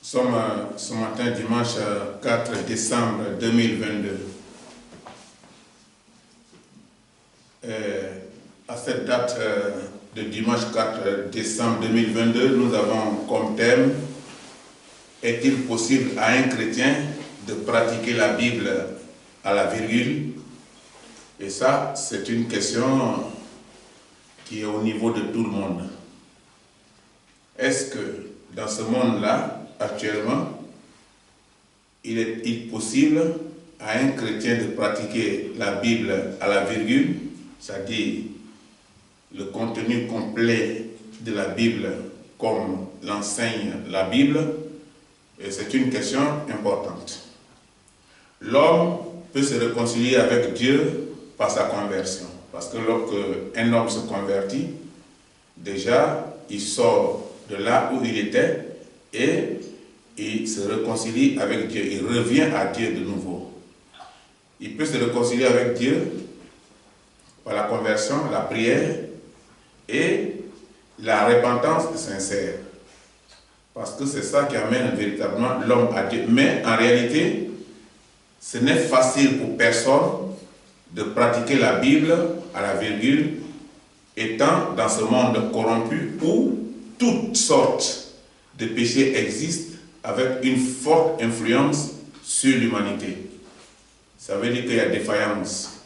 sommes ce matin, dimanche 4 décembre 2022. À cette date de dimanche 4 décembre 2022, nous avons comme thème « Est-il possible à un chrétien de pratiquer la Bible à la virgule ?» Et ça, c'est une question qui est au niveau de tout le monde. Est-ce que dans ce monde-là, actuellement, il est possible à un chrétien de pratiquer la Bible à la virgule, c'est-à-dire le contenu complet de la Bible comme l'enseigne la Bible? Et c'est une question importante. L'homme peut se réconcilier avec Dieu par sa conversion. Parce que lorsqu'un homme se convertit, déjà, il sort de là où il était et il se réconcilie avec Dieu. Il revient à Dieu de nouveau. Il peut se réconcilier avec Dieu par la conversion, la prière et la repentance sincère. Parce que c'est ça qui amène véritablement l'homme à Dieu. Mais en réalité, ce n'est facile pour personne de pratiquer la Bible à la virgule, étant dans ce monde corrompu où toutes sortes de péchés existent avec une forte influence sur l'humanité. Ça veut dire qu'il y a défaillance.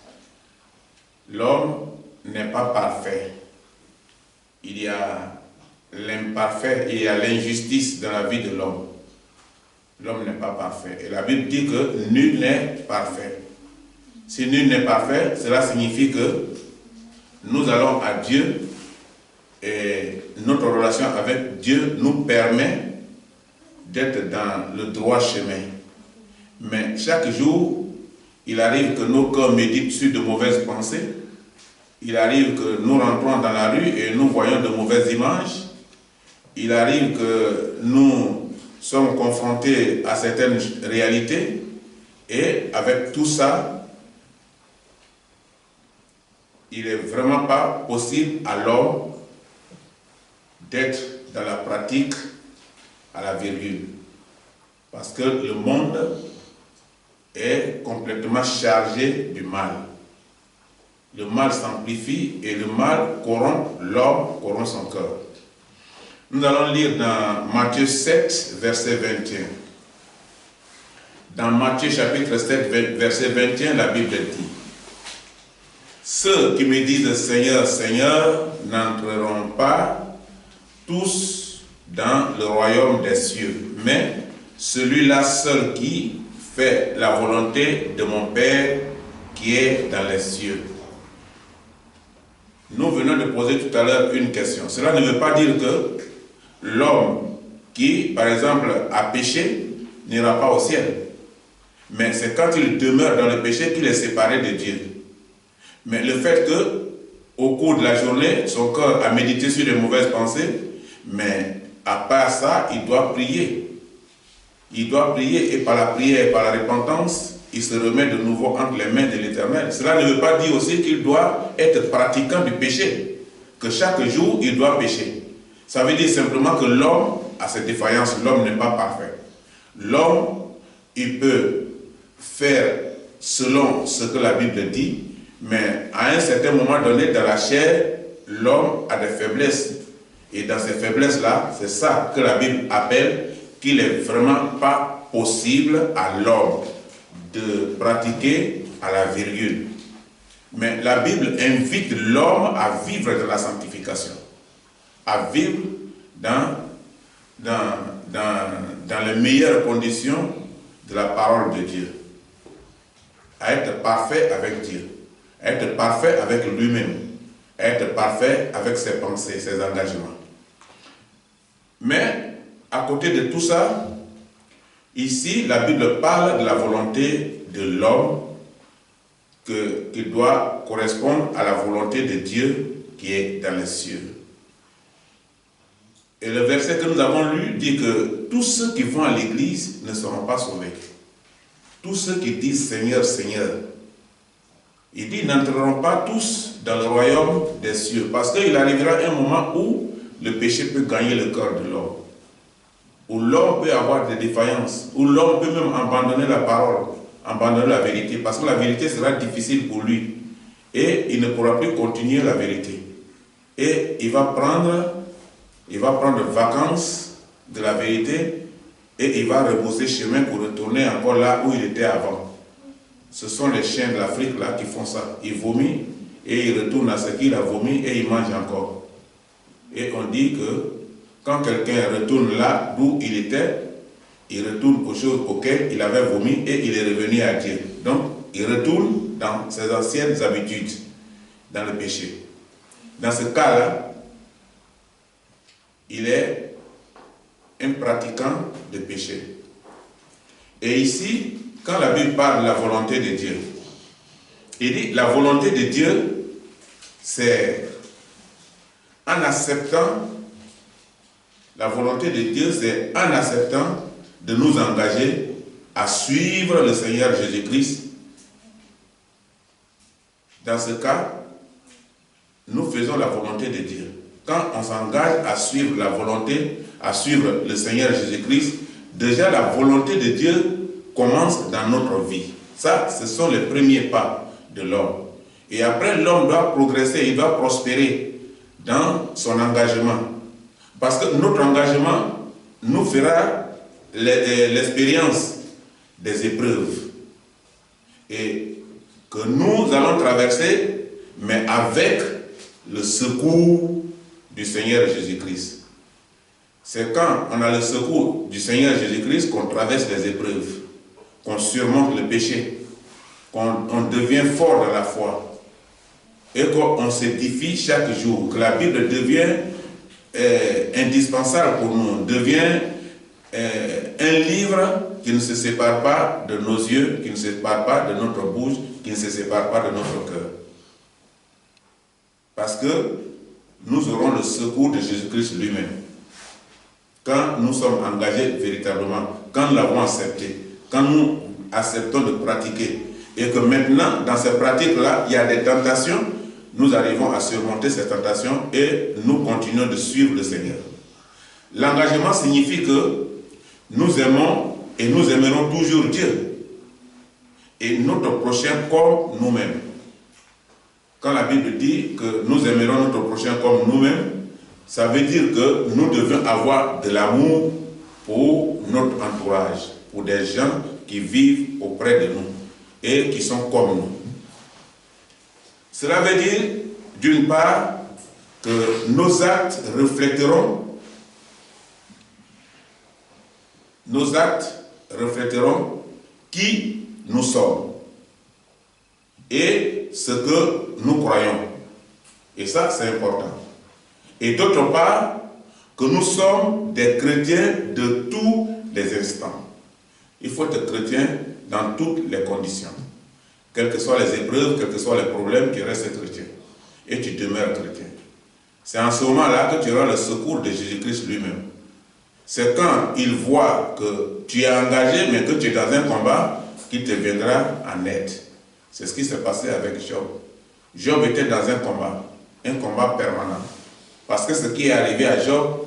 L'homme n'est pas parfait. Il y a l'imparfait et il y a l'injustice dans la vie de l'homme. L'homme n'est pas parfait. Et la Bible dit que nul n'est parfait. Si nul n'est parfait, cela signifie que nous allons à Dieu et notre relation avec Dieu nous permet d'être dans le droit chemin. Mais chaque jour, il arrive que nos cœurs méditent sur de mauvaises pensées. Il arrive que nous rentrons dans la rue et nous voyons de mauvaises images. Il arrive que nous sommes confrontés à certaines réalités. Et avec tout ça, il n'est vraiment pas possible à l'homme d'être dans la pratique à la virgule. Parce que le monde est complètement chargé du mal. Le mal s'amplifie et le mal corrompt l'homme, corrompt son cœur. Nous allons lire dans Matthieu 7, verset 21. Dans Matthieu chapitre 7, verset 21, la Bible dit: ceux qui me disent Seigneur, Seigneur, n'entreront pas tous dans le royaume des cieux, mais celui-là seul qui fait la volonté de mon Père qui est dans les cieux. Nous venons de poser tout à l'heure une question. Cela ne veut pas dire que l'homme qui, par exemple, a péché n'ira pas au ciel. Mais c'est quand il demeure dans le péché qu'il est séparé de Dieu. Mais le fait que, au cours de la journée, son cœur a médité sur de mauvaises pensées, mais à part ça, il doit prier. Il doit prier et par la prière et par la repentance, il se remet de nouveau entre les mains de l'Éternel. Cela ne veut pas dire aussi qu'il doit être pratiquant du péché, que chaque jour, il doit pécher. Ça veut dire simplement que l'homme a cette défaillance, l'homme n'est pas parfait. L'homme, il peut faire selon ce que la Bible dit, mais à un certain moment donné, dans la chair, l'homme a des faiblesses. Et dans ces faiblesses-là, c'est ça que la Bible appelle qu'il n'est vraiment pas possible à l'homme de pratiquer à la virgule. Mais la Bible invite l'homme à vivre de la sanctification, à vivre dans les meilleures conditions de la parole de Dieu, à être parfait avec Dieu, à être parfait avec lui-même, à être parfait avec ses pensées, ses engagements. Mais, à côté de tout ça, ici, la Bible parle de la volonté de l'homme qui doit correspondre à la volonté de Dieu qui est dans les cieux. Et le verset que nous avons lu dit que tous ceux qui vont à l'église ne seront pas sauvés. Tous ceux qui disent Seigneur, Seigneur, il dit n'entreront pas tous dans le royaume des cieux. Parce qu'il arrivera un moment où le péché peut gagner le cœur de l'homme. où l'homme peut avoir des défaillances, où l'homme peut même abandonner la parole, abandonner la vérité, parce que la vérité sera difficile pour lui. Et il ne pourra plus continuer la vérité. Et il va prendre vacances de la vérité et il va repousser chemin pour retourner encore là où il était avant. Ce sont les chiens de l'Afrique là qui font ça. Ils vomissent et ils retournent à ce qu'il a vomi et ils mangent encore. Et on dit que quand quelqu'un retourne là d'où il était, il retourne aux choses auxquelles il avait vomi et il est revenu à Dieu. Donc, il retourne dans ses anciennes habitudes, dans le péché. Dans ce cas-là, il est un pratiquant de péché. Et ici, quand la Bible parle de la volonté de Dieu, il dit la volonté de Dieu, c'est en acceptant, la volonté de Dieu, c'est en acceptant de nous engager à suivre le Seigneur Jésus-Christ. Dans ce cas, nous faisons la volonté de Dieu. Quand on s'engage à suivre la volonté, à suivre le Seigneur Jésus-Christ, déjà la volonté de Dieu commence dans notre vie. Ça, ce sont les premiers pas de l'homme. Et après, l'homme doit progresser, il doit prospérer dans son engagement. Parce que notre engagement nous fera l'expérience des épreuves. Et que nous allons traverser, mais avec le secours du Seigneur Jésus-Christ. C'est quand on a le secours du Seigneur Jésus-Christ qu'on traverse les épreuves, qu'on surmonte le péché, qu'on devient fort dans la foi et qu'on s'édifie chaque jour, que la Bible devient indispensable pour nous, devient un livre qui ne se sépare pas de nos yeux, qui ne se sépare pas de notre bouche, qui ne se sépare pas de notre cœur. Parce que nous aurons le secours de Jésus-Christ lui-même. Quand nous sommes engagés véritablement, quand nous l'avons accepté, quand nous acceptons de pratiquer, et que maintenant, dans ces pratiques-là, il y a des tentations, nous arrivons à surmonter ces tentations et nous continuons de suivre le Seigneur. L'engagement signifie que nous aimons et nous aimerons toujours Dieu et notre prochain comme nous-mêmes. Quand la Bible dit que nous aimerons notre prochain comme nous-mêmes, ça veut dire que nous devons avoir de l'amour pour notre entourage, pour des gens qui vivent auprès de nous et qui sont comme nous. Cela veut dire, d'une part, que nos actes reflèteront qui nous sommes et ce que nous croyons. Et ça, c'est important. Et d'autre part, que nous sommes des chrétiens de tous les instants. Il faut être chrétien dans toutes les conditions. Quelles que soient les épreuves, quels que soient les problèmes, tu restes chrétien. Et tu demeures chrétien. C'est en ce moment-là que tu auras le secours de Jésus-Christ lui-même. C'est quand il voit que tu es engagé, mais que tu es dans un combat, qu'il te viendra en aide. C'est ce qui s'est passé avec Job. Job était dans un combat permanent. Parce que ce qui est arrivé à Job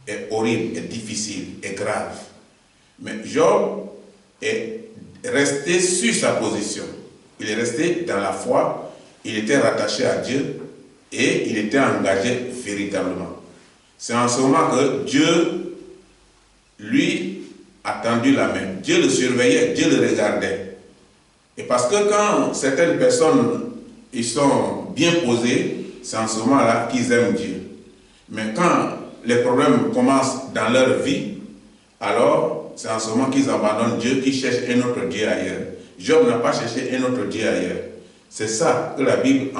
est horrible, est difficile, est grave. Mais Job est resté sur sa position. Il est resté dans la foi, il était rattaché à Dieu et il était engagé véritablement. C'est en ce moment que Dieu lui a tendu la main. Dieu le surveillait, Dieu le regardait. Et parce que quand certaines personnes ils sont bien posées, c'est en ce moment-là qu'ils aiment Dieu. Mais quand les problèmes commencent dans leur vie, alors c'est en ce moment qu'ils abandonnent Dieu, qu'ils cherchent un autre Dieu ailleurs. Job n'a pas cherché un autre Dieu ailleurs. C'est ça que la Bible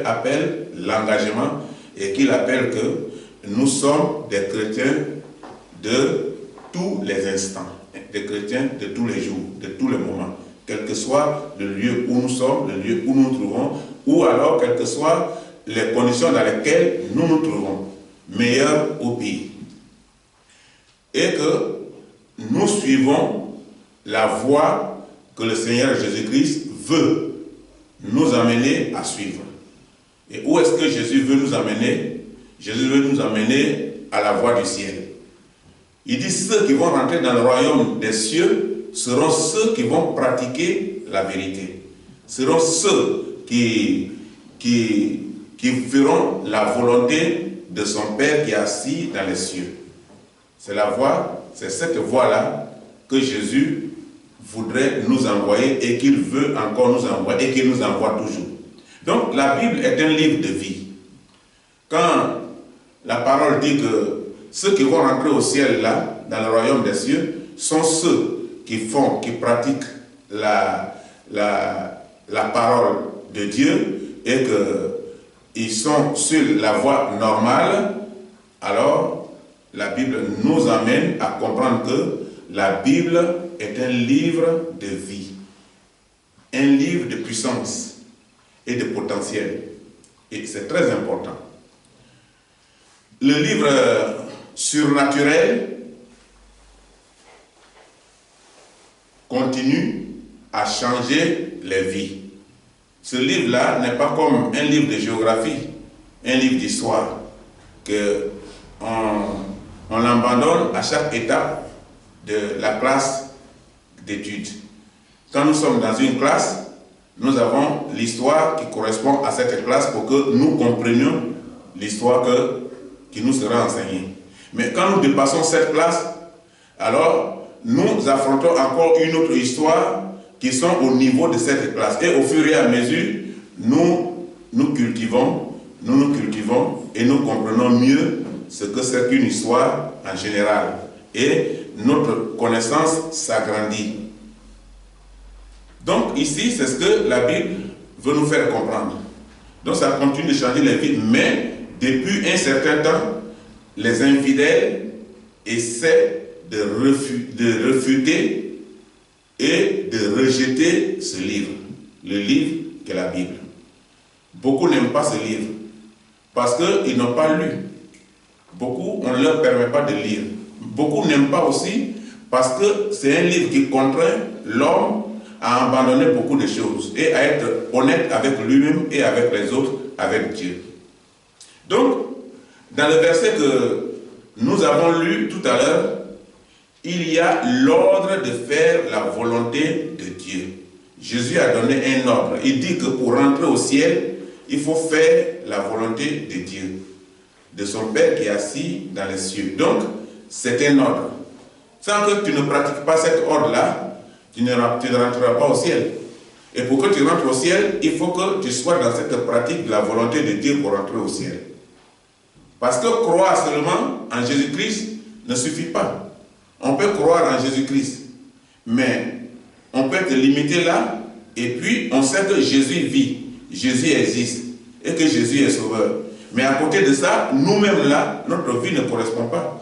appelle l'engagement et qu'il appelle que nous sommes des chrétiens de tous les instants, des chrétiens de tous les jours, de tous les moments, quel que soit le lieu où nous sommes, le lieu où nous nous trouvons, ou alors quelles que soient les conditions dans lesquelles nous nous trouvons, meilleur ou pire. Et que nous suivons la voie que le Seigneur Jésus-Christ veut nous amener à suivre. Et où est-ce que Jésus veut nous amener? Jésus veut nous amener à la voie du ciel. Il dit ceux qui vont rentrer dans le royaume des cieux seront ceux qui vont pratiquer la vérité. Seront ceux qui feront la volonté de son Père qui est assis dans les cieux. C'est la voie, c'est cette voie-là que Jésus voudrait nous envoyer et qu'il veut encore nous envoyer et qu'il nous envoie toujours. Donc la Bible est un livre de vie. Quand la parole dit que ceux qui vont rentrer au ciel là, dans le royaume des cieux, sont ceux qui pratiquent la parole de Dieu et qu'ils sont sur la voie normale, alors la Bible nous amène à comprendre que la Bible est un livre de vie, un livre de puissance et de potentiel. Et c'est très important. Le livre surnaturel continue à changer les vies. Ce livre-là n'est pas comme un livre de géographie, un livre d'histoire, qu'on l'abandonne à chaque étape de la classe d'études. Quand nous sommes dans une classe, nous avons l'histoire qui correspond à cette classe pour que nous comprenions l'histoire qui nous sera enseignée. Mais quand nous dépassons cette classe, alors nous affrontons encore une autre histoire qui sont au niveau de cette classe. Et au fur et à mesure, nous cultivons et nous comprenons mieux ce que c'est qu'une histoire en général. Et notre connaissance s'agrandit. Donc ici, c'est ce que la Bible veut nous faire comprendre. Donc ça continue de changer les vies, mais depuis un certain temps, les infidèles essaient de refuter et de rejeter ce livre, le livre qu'est la Bible. Beaucoup n'aiment pas ce livre parce qu'ils n'ont pas lu. Beaucoup, on ne leur permet pas de lire. Beaucoup n'aiment pas aussi parce que c'est un livre qui contraint l'homme à abandonner beaucoup de choses et à être honnête avec lui-même et avec les autres, avec Dieu. Donc, dans le verset que nous avons lu tout à l'heure, il y a l'ordre de faire la volonté de Dieu. Jésus a donné un ordre. Il dit que pour rentrer au ciel, il faut faire la volonté de Dieu, de son Père qui est assis dans les cieux. Donc, c'est un ordre. Sans que tu ne pratiques pas cet ordre-là, tu ne rentreras pas au ciel. Et pour que tu rentres au ciel, il faut que tu sois dans cette pratique de la volonté de Dieu pour rentrer au ciel. Parce que croire seulement en Jésus-Christ ne suffit pas. On peut croire en Jésus-Christ, mais on peut être limité là, et puis on sait que Jésus vit, Jésus existe, et que Jésus est sauveur. Mais à côté de ça, nous-mêmes là, notre vie ne correspond pas.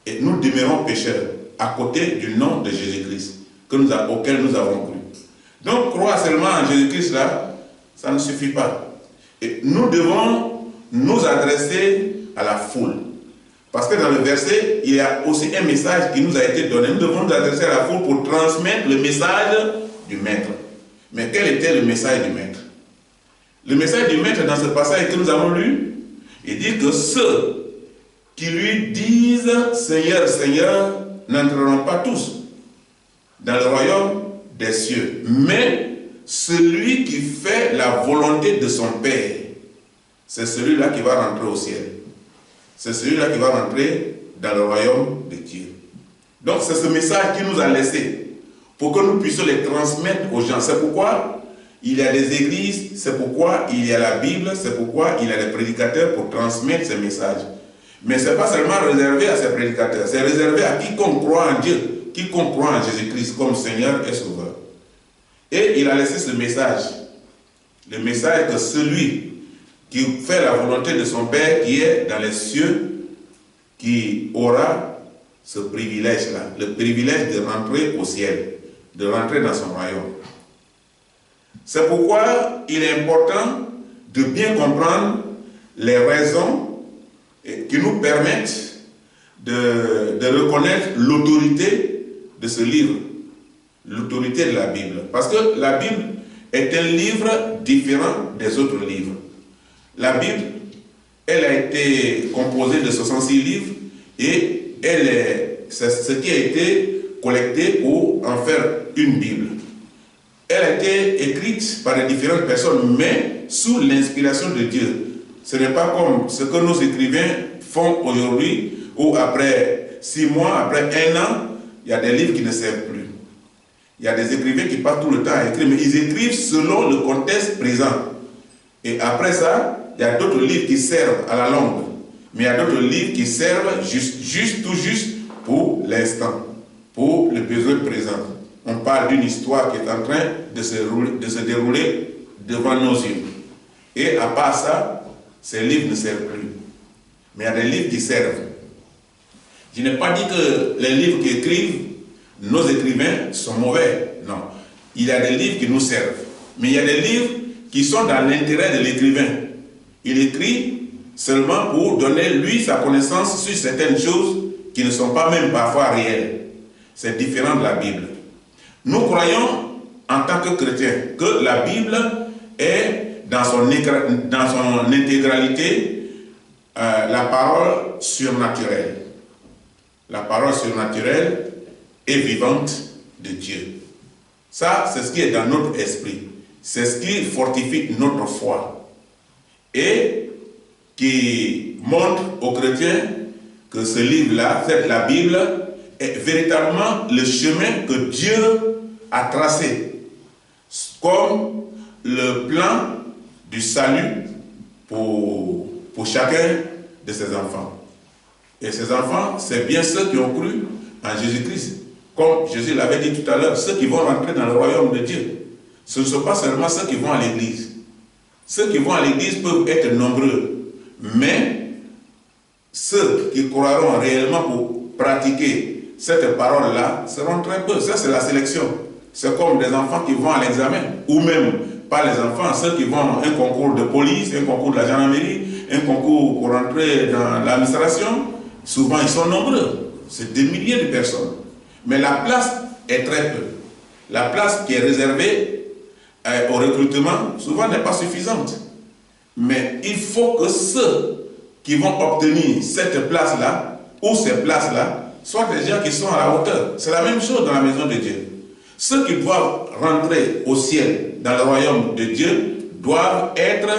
Et nous demeurons pécheurs, à côté du nom de Jésus-Christ, auquel nous avons cru. Donc croire seulement en Jésus-Christ là, ça ne suffit pas. Et nous devons nous adresser à la foule. Parce que dans le verset, il y a aussi un message qui nous a été donné. Nous devons nous adresser à la foule pour transmettre le message du Maître. Mais quel était le message du Maître? Le message du Maître dans ce passage que nous avons lu, il dit que ceux qui lui disent « Seigneur, Seigneur » n'entreront pas tous dans le royaume des cieux. Mais celui qui fait la volonté de son Père, c'est celui-là qui va rentrer au ciel. C'est celui-là qui va rentrer dans le royaume de Dieu. Donc c'est ce message qu'il nous a laissé pour que nous puissions les transmettre aux gens. C'est pourquoi il y a des églises, c'est pourquoi il y a la Bible, c'est pourquoi il y a des prédicateurs pour transmettre ces messages. Mais ce n'est pas seulement réservé à ces prédicateurs, c'est réservé à quiconque croit en Dieu, quiconque croit en Jésus-Christ comme Seigneur et Sauveur. Et il a laissé ce message, le message que celui qui fait la volonté de son Père qui est dans les cieux, qui aura ce privilège-là, le privilège de rentrer au ciel, de rentrer dans son royaume. C'est pourquoi il est important de bien comprendre les raisons qui nous permettent de reconnaître l'autorité de ce livre, l'autorité de la Bible. Parce que la Bible est un livre différent des autres livres. La Bible, elle a été composée de 66 livres et c'est ce qui a été collecté pour en faire une Bible. Elle a été écrite par les différentes personnes, mais sous l'inspiration de Dieu. Ce n'est pas comme ce que nos écrivains font aujourd'hui, où après 6 mois, après 1 an, il y a des livres qui ne servent plus. Il y a des écrivains qui passent tout le temps à écrire, mais ils écrivent selon le contexte présent. Et après ça, il y a d'autres livres qui servent à la longue. Mais il y a d'autres livres qui servent tout juste pour l'instant, pour le besoin présent. On parle d'une histoire qui est en train de se dérouler devant nos yeux. Et à part ça, ces livres ne servent plus. Mais il y a des livres qui servent. Je n'ai pas dit que les livres qui écrivent, nos écrivains, sont mauvais. Non. Il y a des livres qui nous servent. Mais il y a des livres qui sont dans l'intérêt de l'écrivain. Il écrit seulement pour donner, lui, sa connaissance sur certaines choses qui ne sont pas même parfois réelles. C'est différent de la Bible. Nous croyons, en tant que chrétiens, que la Bible est, dans son intégralité, la parole surnaturelle. La parole surnaturelle et vivante de Dieu. Ça, c'est ce qui est dans notre esprit. C'est ce qui fortifie notre foi. Et qui montre aux chrétiens que ce livre-là, la Bible, est véritablement le chemin que Dieu a tracé comme le plan du salut pour chacun de ses enfants. Et ces enfants, c'est bien ceux qui ont cru en Jésus-Christ. Comme Jésus l'avait dit tout à l'heure, ceux qui vont rentrer dans le royaume de Dieu. Ce ne sont pas seulement ceux qui vont à l'église. Ceux qui vont à l'église peuvent être nombreux. Mais ceux qui croiront réellement pour pratiquer cette parole-là seront très peu. Ça, c'est la sélection. C'est comme des enfants qui vont à l'examen. Ou même, pas les enfants, ceux qui vont à un concours de police, un concours de la gendarmerie, un concours pour rentrer dans l'administration. Souvent, ils sont nombreux. C'est des milliers de personnes. Mais la place est très peu. La place qui est réservée au recrutement, souvent n'est pas suffisante. Mais il faut que ceux qui vont obtenir cette place-là, ou ces places-là, soient des gens qui sont à la hauteur. C'est la même chose dans la maison de Dieu. Ceux qui doivent rentrer au ciel, dans le royaume de Dieu, doivent être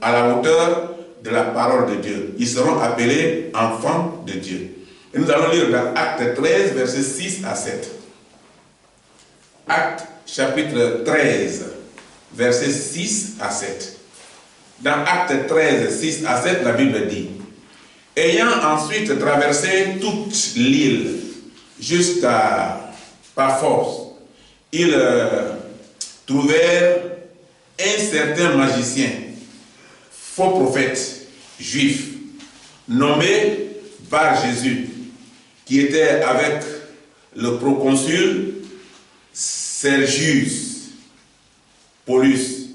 à la hauteur de la parole de Dieu. Ils seront appelés enfants de Dieu. Et nous allons lire dans Acte 13, versets 6 à 7. Acte chapitre 13, versets 6 à 7. Dans Acte 13, 6 à 7, la Bible dit: ayant ensuite traversé toute l'île jusqu'à Paphos, ils trouvèrent un certain magicien, faux prophète, juif, nommé Bar-Jésus, qui était avec le proconsul Sergius Paulus,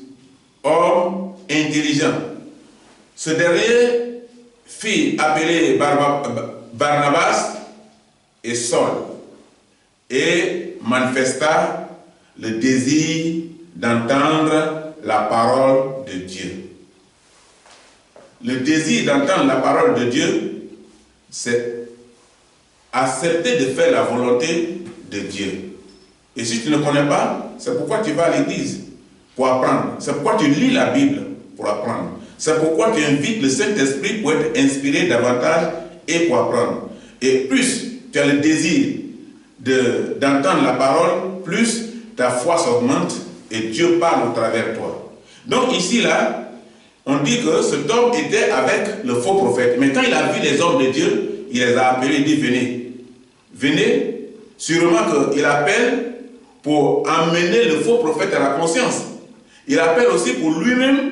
homme intelligent. Ce dernier fit appeler Barnabas et Saul et manifesta le désir d'entendre la parole de Dieu. Le désir d'entendre la parole de Dieu, c'est accepter de faire la volonté de Dieu. Et si tu ne connais pas, c'est pourquoi tu vas à l'église, pour apprendre. C'est pourquoi tu lis la Bible, pour apprendre. C'est pourquoi tu invites le Saint-Esprit pour être inspiré davantage et pour apprendre. Et plus tu as le désir d'entendre la parole, plus ta foi s'augmente et Dieu parle au travers de toi. Donc ici, là, on dit que cet homme était avec le faux prophète. Mais quand il a vu les hommes de Dieu, il les a appelés, il dit: venez. Venez. Sûrement qu'il appelle pour amener le faux prophète à la conscience. Il appelle aussi pour lui-même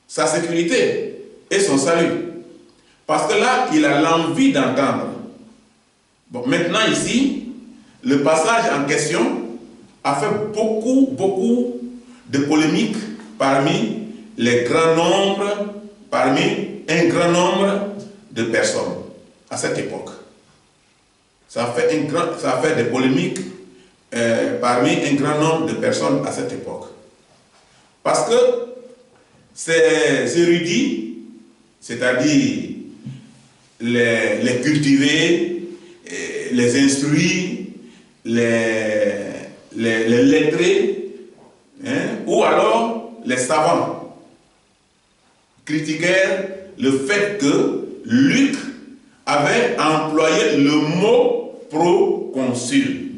sa sécurité et son salut. Parce que là, il a l'envie d'entendre. Bon, maintenant ici, le passage en question a fait beaucoup de polémiques parmi un grand nombre de personnes à cette époque. Ça a fait des polémiques parmi un grand nombre de personnes à cette époque. Parce que ces érudits, c'est-à-dire les cultivés les instruits, les lettrés, hein, ou alors les savants critiquèrent le fait que Luc avait employé le mot proconsul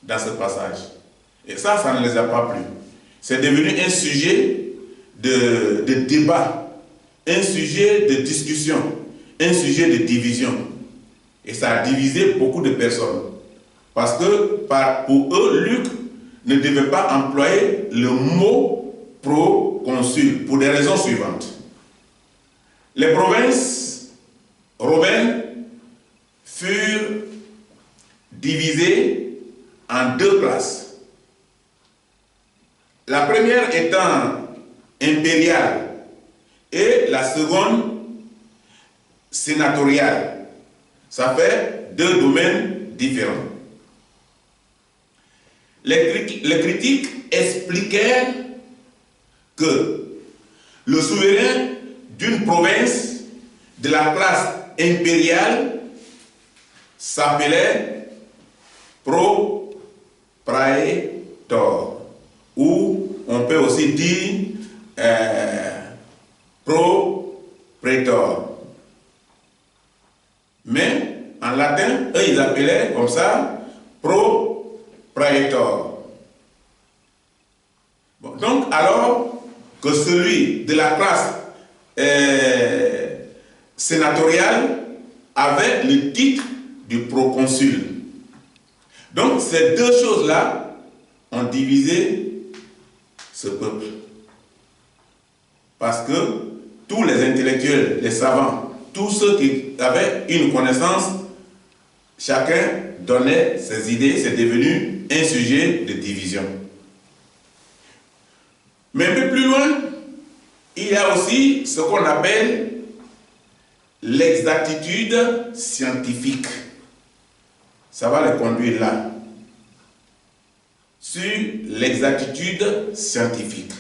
dans ce passage. Et ça ne les a pas plu. C'est devenu un sujet de débat, un sujet de discussion, un sujet de division. Et ça a divisé beaucoup de personnes. Parce que pour eux, Luc ne devait pas employer le mot proconsul pour des raisons suivantes. Les provinces romaines furent divisées en deux classes. La première étant impériale et la seconde sénatoriale. Ça fait deux domaines différents. Les critiques expliquèrent que le souverain d'une province de la classe impériale s'appelait propraetor, ou on peut aussi dire propraetor. Mais en latin, eux ils appelaient comme ça propraetor. Bon, donc alors que celui de la classe sénatoriale avait le titre du proconsul. Donc ces deux choses-là ont divisé ce peuple. Parce que tous les intellectuels, les savants, tous ceux qui avaient une connaissance, chacun donnait ses idées, c'est devenu un sujet de division. Mais un peu plus loin, il y a aussi ce qu'on appelle l'exactitude scientifique. Ça va les conduire là. Sur l'exactitude scientifique.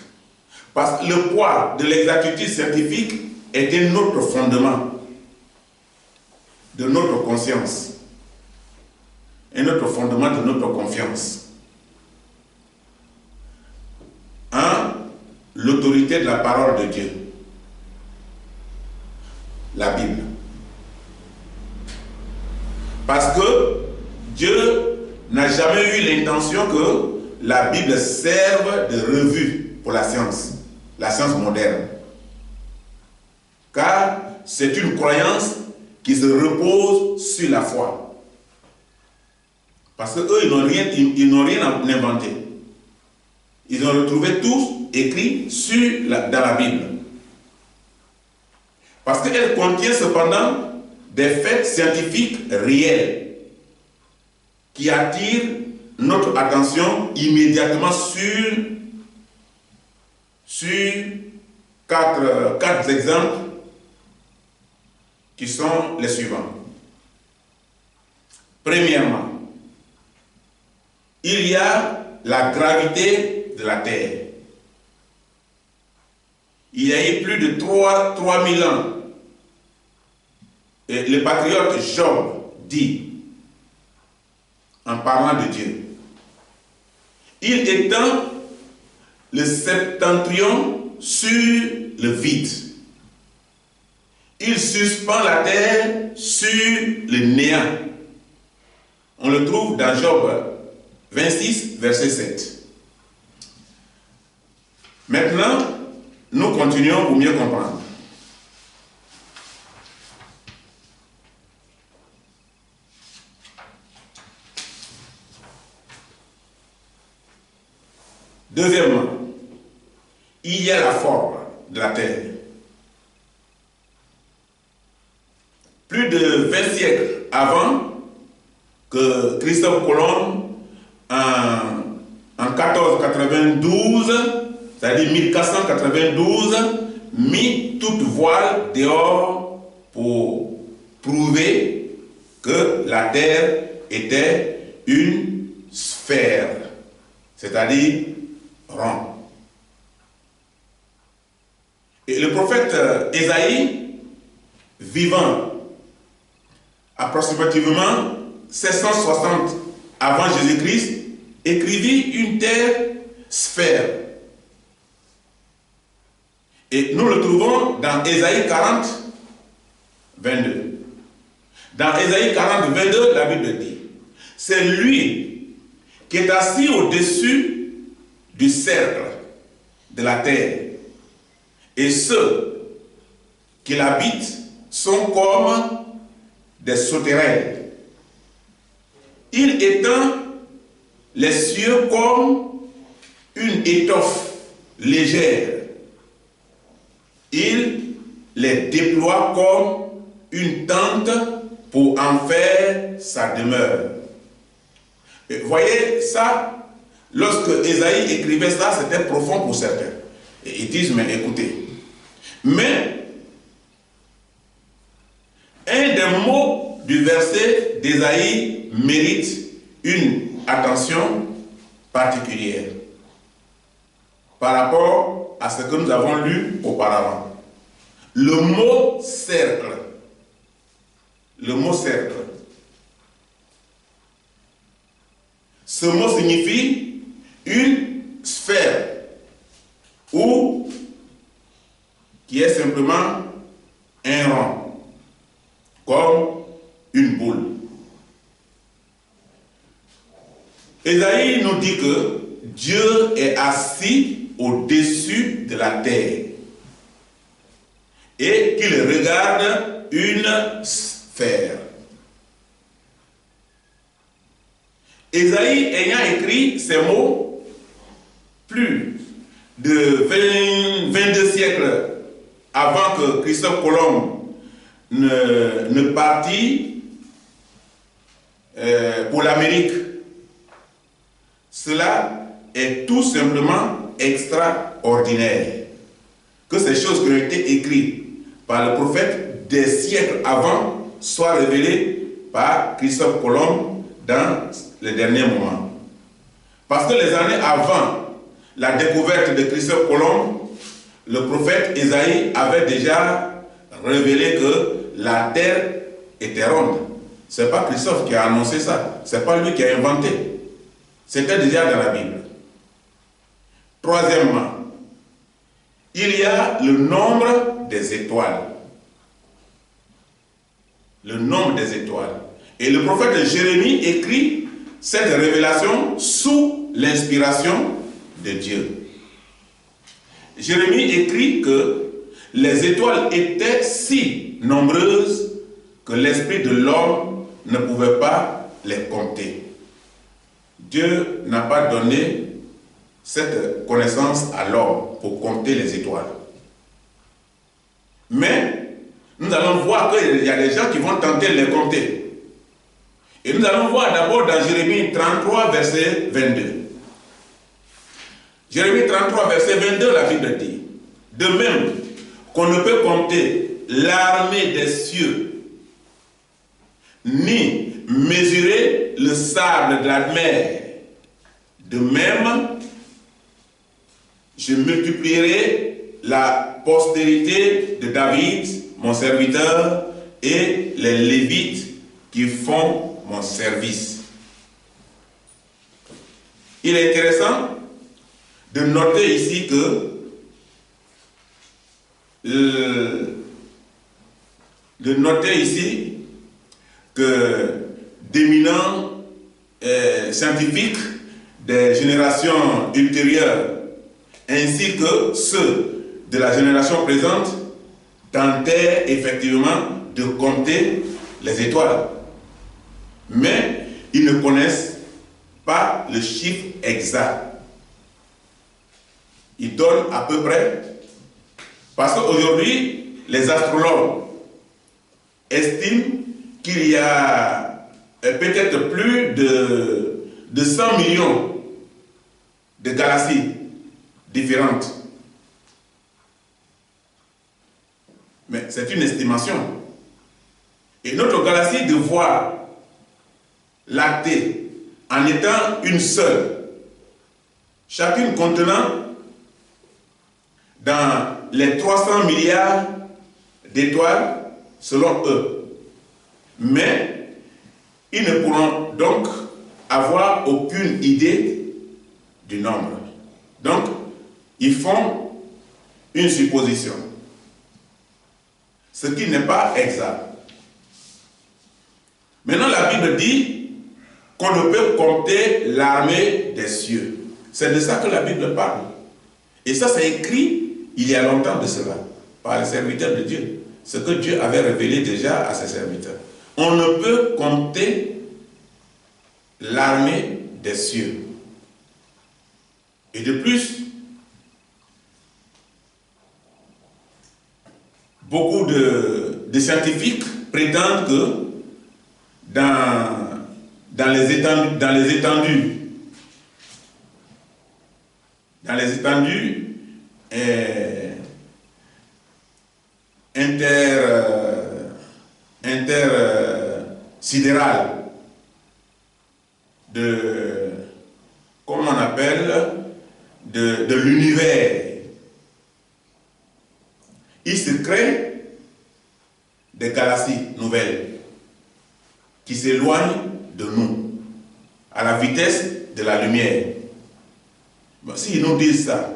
Parce que le poids de l'exactitude scientifique était notre fondement de notre conscience et notre fondement de notre confiance en l'autorité de la parole de Dieu, la Bible. Parce que Dieu n'a jamais eu l'intention que la Bible serve de revue pour la science moderne. Car c'est une croyance qui se repose sur la foi. Parce qu'eux, ils n'ont rien inventé. Ils ont retrouvé tout écrit dans la Bible. Parce qu'elle contient cependant des faits scientifiques réels qui attirent notre attention immédiatement sur quatre exemples qui sont les suivants. Premièrement, il y a la gravité de la Terre. Il y a eu plus de 3000 ans. Et le patriote Job dit, en parlant de Dieu, il étend le septentrion sur le vide. Il suspend la terre sur le néant. On le trouve dans Job 26, verset 7. Maintenant, nous continuons pour mieux comprendre. Deuxièmement, il y a la forme de la terre. Plus de 20 siècles avant que Christophe Colomb, en 1492, c'est-à-dire 1492, mit toute voile dehors pour prouver que la terre était une sphère, c'est-à-dire rond. Et le prophète Ésaïe, vivant approximativement 760 avant Jésus-Christ, écrivit une terre sphère. Et nous le trouvons dans Ésaïe 40, 22. Dans Ésaïe 40, 22, la Bible dit, c'est lui qui est assis au-dessus du cercle de la terre. Et ceux qui l'habitent sont comme des sauterelles. Il étend les cieux comme une étoffe légère. Il les déploie comme une tente pour en faire sa demeure. Et voyez ça, lorsque Ésaïe écrivait ça, c'était profond pour certains. Et ils disent, mais écoutez, mais un des mots du verset d'Ésaïe mérite une attention particulière par rapport à ce que nous avons lu auparavant. Le mot cercle. Le mot cercle. Ce mot signifie une sphère ou qui est simplement un rond, comme une boule. Ésaïe nous dit que Dieu est assis au-dessus de la terre et qu'il regarde une sphère. Ésaïe ayant écrit ces mots plus de 22 siècles avant que Christophe Colomb ne partit pour l'Amérique, cela est tout simplement extraordinaire. Que ces choses qui ont été écrites par le prophète des siècles avant soient révélées par Christophe Colomb dans les derniers moments. Parce que les années avant la découverte de Christophe Colomb, le prophète Ésaïe avait déjà révélé que la terre était ronde. Ce n'est pas Christophe qui a annoncé ça, ce n'est pas lui qui a inventé. C'était déjà dans la Bible. Troisièmement, il y a le nombre des étoiles. Le nombre des étoiles. Et le prophète Jérémie écrit cette révélation sous l'inspiration de Dieu. Jérémie écrit que les étoiles étaient si nombreuses que l'esprit de l'homme ne pouvait pas les compter. Dieu n'a pas donné cette connaissance à l'homme pour compter les étoiles. Mais nous allons voir qu'il y a des gens qui vont tenter de les compter. Et nous allons voir d'abord dans Jérémie 33, verset 22. Jérémie 33, verset 22, la Bible dit, « De même qu'on ne peut compter l'armée des cieux, ni mesurer le sable de la mer, de même, je multiplierai la postérité de David, mon serviteur, et les Lévites qui font mon service. » Il est intéressant de noter ici que d'éminents scientifiques des générations ultérieures ainsi que ceux de la génération présente tentaient effectivement de compter les étoiles. Mais ils ne connaissent pas le chiffre exact. Ils donnent à peu près, parce qu'aujourd'hui, les astrologues estiment qu'il y a peut-être plus de 100 millions de galaxies différentes. Mais c'est une estimation. Et notre galaxie de Voie lactée, en étant une seule, chacune contenant dans les 300 milliards d'étoiles selon eux. Mais Ils ne pourront donc avoir aucune idée du nombre. Donc, ils font une supposition, ce qui n'est pas exact. Maintenant, la Bible dit qu'on ne peut compter l'armée des cieux. C'est de ça que la Bible parle. Et ça, c'est écrit il y a longtemps de cela, par les serviteurs de Dieu. Ce que Dieu avait révélé déjà à ses serviteurs. On ne peut compter l'armée des cieux. Et de plus, beaucoup de scientifiques prétendent que dans les étendues intersidérales comment on appelle, de l'univers, il se crée des galaxies nouvelles qui s'éloignent de nous à la vitesse de la lumière. S'ils nous disent ça,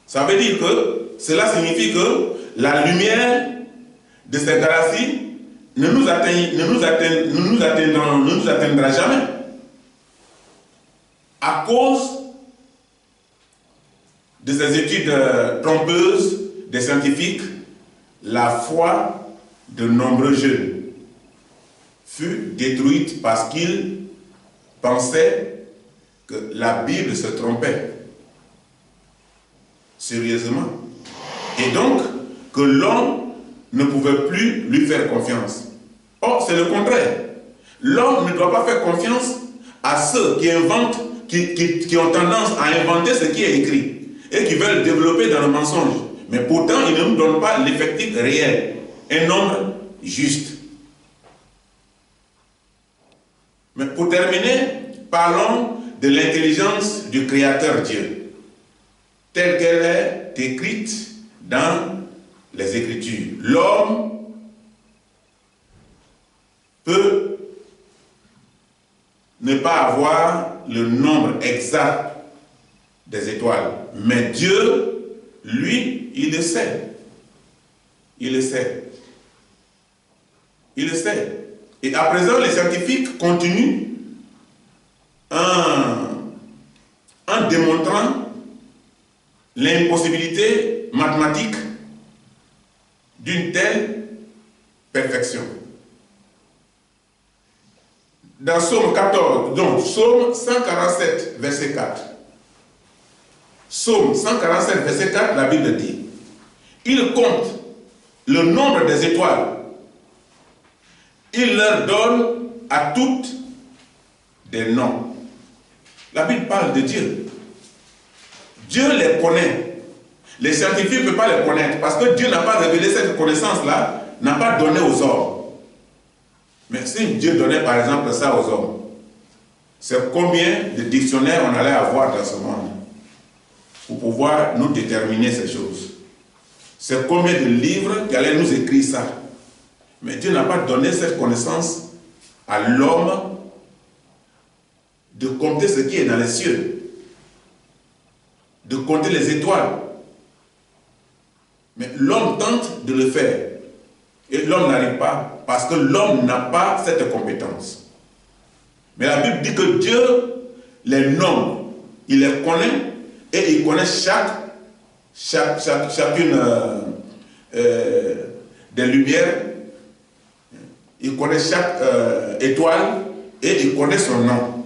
ça veut dire que cela signifie que la lumière de ces galaxies ne nous atteindra jamais à cause de ces études trompeuses des scientifiques. La foi de nombreux jeunes fut détruite parce qu'ils pensaient que la Bible se trompait sérieusement, et donc que l'homme ne pouvait plus lui faire confiance. Or, c'est le contraire. L'homme ne doit pas faire confiance à ceux qui inventent, qui ont tendance à inventer ce qui est écrit et qui veulent développer dans le mensonge. Mais pourtant, ils ne nous donnent pas l'effectif réel, un nombre juste. Mais pour terminer, parlons de l'intelligence du Créateur Dieu, telle qu'elle est écrite dans les Écritures. L'homme peut ne pas avoir le nombre exact des étoiles, mais Dieu, lui, il le sait. Il le sait. Il le sait. Et à présent, les scientifiques continuent en démontrant l'impossibilité mathématique d'une telle perfection. Dans Psaume 14, donc Psaume 147, verset 4. Psaume 147, verset 4, la Bible dit: il compte le nombre des étoiles. Il leur donne à toutes des noms. La Bible parle de Dieu. Dieu les connaît. Les scientifiques ne peuvent pas les connaître parce que Dieu n'a pas révélé cette connaissance-là, n'a pas donné aux hommes. Mais si Dieu donnait par exemple ça aux hommes, c'est combien de dictionnaires on allait avoir dans ce monde pour pouvoir nous déterminer ces choses? C'est combien de livres qui allaient nous écrire ça? Mais Dieu n'a pas donné cette connaissance à l'homme de compter ce qui est dans les cieux, de compter les étoiles. Mais l'homme tente de le faire. Et l'homme n'arrive pas parce que l'homme n'a pas cette compétence. Mais la Bible dit que Dieu les nomme, il les connaît et il connaît chacune des lumières. Il connaît chaque étoile et il connaît son nom.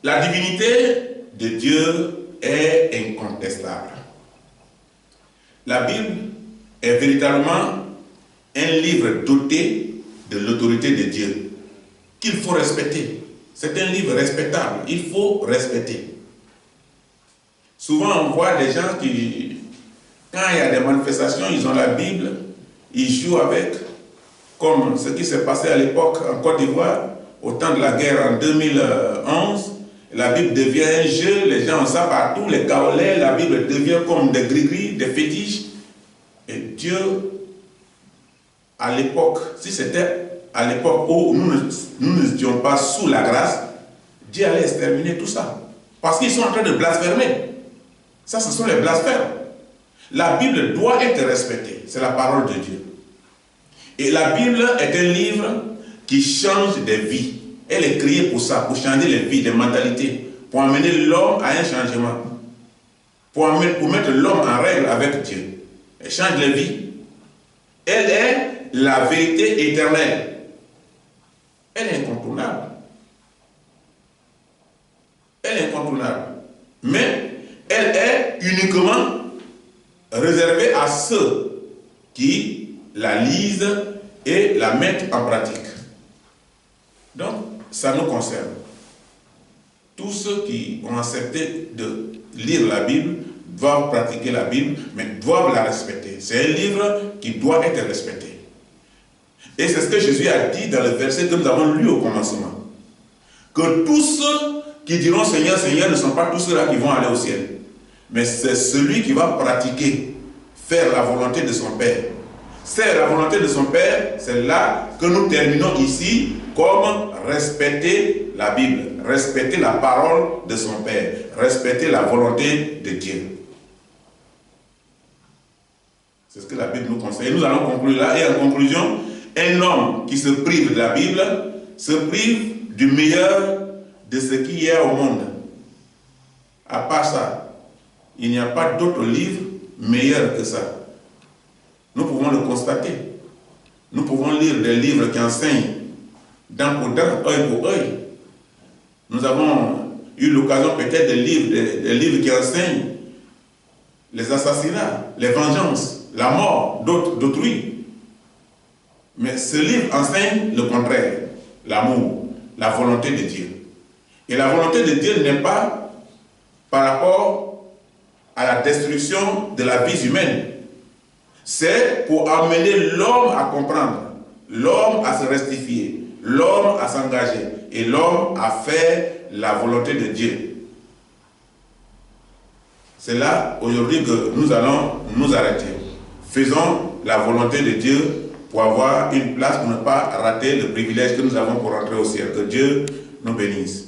La divinité de Dieu est incontestable. La Bible est véritablement un livre doté de l'autorité de Dieu qu'il faut respecter. C'est un livre respectable, il faut respecter. Souvent on voit des gens qui, quand il y a des manifestations, ils ont la Bible, ils jouent avec, comme ce qui s'est passé à l'époque en Côte d'Ivoire, au temps de la guerre en 2011. La Bible devient un jeu, les gens ont ça partout, les kaolais, la Bible devient comme des gris-gris, des fétiches. Et Dieu à l'époque, si c'était à l'époque où nous n'étions pas sous la grâce, Dieu allait exterminer tout ça. Parce qu'ils sont en train de blasphémer. Ça, ce sont les blasphèmes. La Bible doit être respectée. C'est la parole de Dieu. Et la Bible est un livre qui change des vies. Elle est créée pour ça, pour changer les vies, les mentalités, pour amener l'homme à un changement, pour mettre l'homme en règle avec Dieu. Elle change les vies. Elle est la vérité éternelle. Elle est incontournable. Elle est incontournable. Mais elle est uniquement réservée à ceux qui la lisent et la mettent en pratique. Donc, ça nous concerne. Tous ceux qui ont accepté de lire la Bible doivent pratiquer la Bible, mais doivent la respecter. C'est un livre qui doit être respecté. Et c'est ce que Jésus a dit dans le verset que nous avons lu au commencement. Que tous ceux qui diront Seigneur, Seigneur ne sont pas tous ceux-là qui vont aller au ciel. Mais c'est celui qui va pratiquer, faire la volonté de son Père. C'est la volonté de son Père, c'est là que nous terminons ici comme respecter la Bible, respecter la parole de son Père, respecter la volonté de Dieu. C'est ce que la Bible nous conseille. Et nous allons conclure là. Et en conclusion, un homme qui se prive de la Bible se prive du meilleur de ce qu'il y a au monde. À part ça, il n'y a pas d'autre livre meilleur que ça. Nous pouvons le constater. Nous pouvons lire des livres qui enseignent dent pour dent, œil pour œil. Nous avons eu l'occasion peut-être de lire des livres qui enseignent les assassinats, les vengeances, la mort d'autrui. Mais ce livre enseigne le contraire, l'amour, la volonté de Dieu. Et la volonté de Dieu n'est pas par rapport à la destruction de la vie humaine. C'est pour amener l'homme à comprendre, l'homme à se rectifier, l'homme à s'engager et l'homme à faire la volonté de Dieu. C'est là aujourd'hui que nous allons nous arrêter. Faisons la volonté de Dieu pour avoir une place, pour ne pas rater le privilège que nous avons pour rentrer au ciel. Que Dieu nous bénisse.